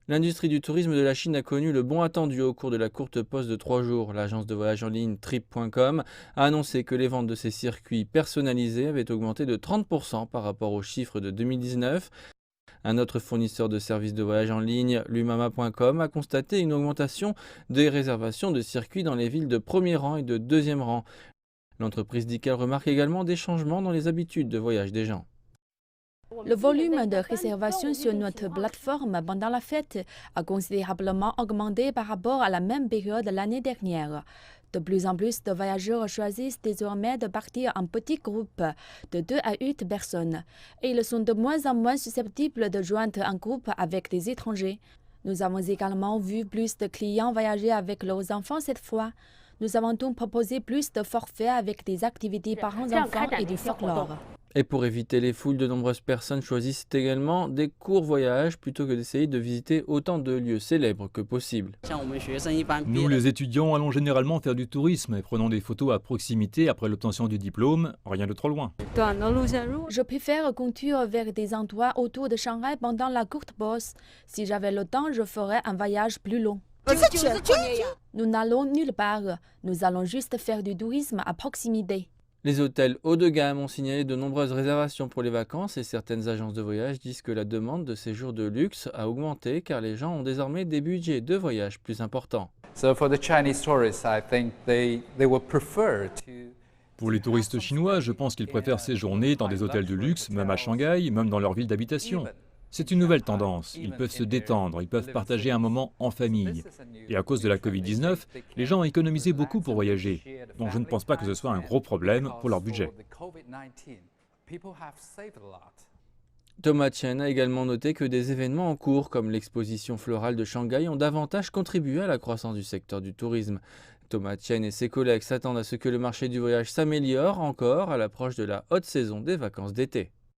L'industrie du tourisme de la Chine a connu le bond attendu au cours de la courte pause de 3 jours. L'agence de voyage en ligne Trip.com a annoncé que les ventes de ces circuits personnalisés avaient augmenté de 30% par rapport aux chiffres de 2019. Un autre fournisseur de services de voyage en ligne, lumama.com, a constaté une augmentation des réservations de circuits dans les villes de premier rang et de deuxième rang. L'entreprise dit qu'elle remarque également des changements dans les habitudes de voyage des gens. Le volume de réservations sur notre plateforme pendant la fête a considérablement augmenté par rapport à la même période l'année dernière. De plus en plus de voyageurs choisissent désormais de partir en petits groupes de 2 à 8 personnes et ils sont de moins en moins susceptibles de joindre un groupe avec des étrangers. Nous avons également vu plus de clients voyager avec leurs enfants cette fois. Nous avons donc proposé plus de forfaits avec des activités parents-enfants et du folklore. Et pour éviter les foules, de nombreuses personnes choisissent également des courts voyages plutôt que d'essayer de visiter autant de lieux célèbres que possible. Nous, les étudiants, allons généralement faire du tourisme et prenons des photos à proximité après l'obtention du diplôme, rien de trop loin. Je préfère conduire vers des endroits autour de Shanghai pendant la courte pause. Si j'avais le temps, je ferais un voyage plus long. Nous n'allons nulle part. Nous allons juste faire du tourisme à proximité. Les hôtels haut de gamme ont signalé de nombreuses réservations pour les vacances et certaines agences de voyage disent que la demande de séjours de luxe a augmenté car les gens ont désormais des budgets de voyage plus importants. Pour les touristes chinois, je pense qu'ils préfèrent séjourner dans des hôtels de luxe, même à Shanghai, même dans leur ville d'habitation. C'est une nouvelle tendance, ils peuvent se détendre, ils peuvent partager un moment en famille. Et à cause de la Covid-19, les gens ont économisé beaucoup pour voyager, donc je ne pense pas que ce soit un gros problème pour leur budget. Thomas Chen a également noté que des événements en cours comme l'exposition florale de Shanghai ont davantage contribué à la croissance du secteur du tourisme. Thomas Chen et ses collègues s'attendent à ce que le marché du voyage s'améliore encore à l'approche de la haute saison des vacances d'été.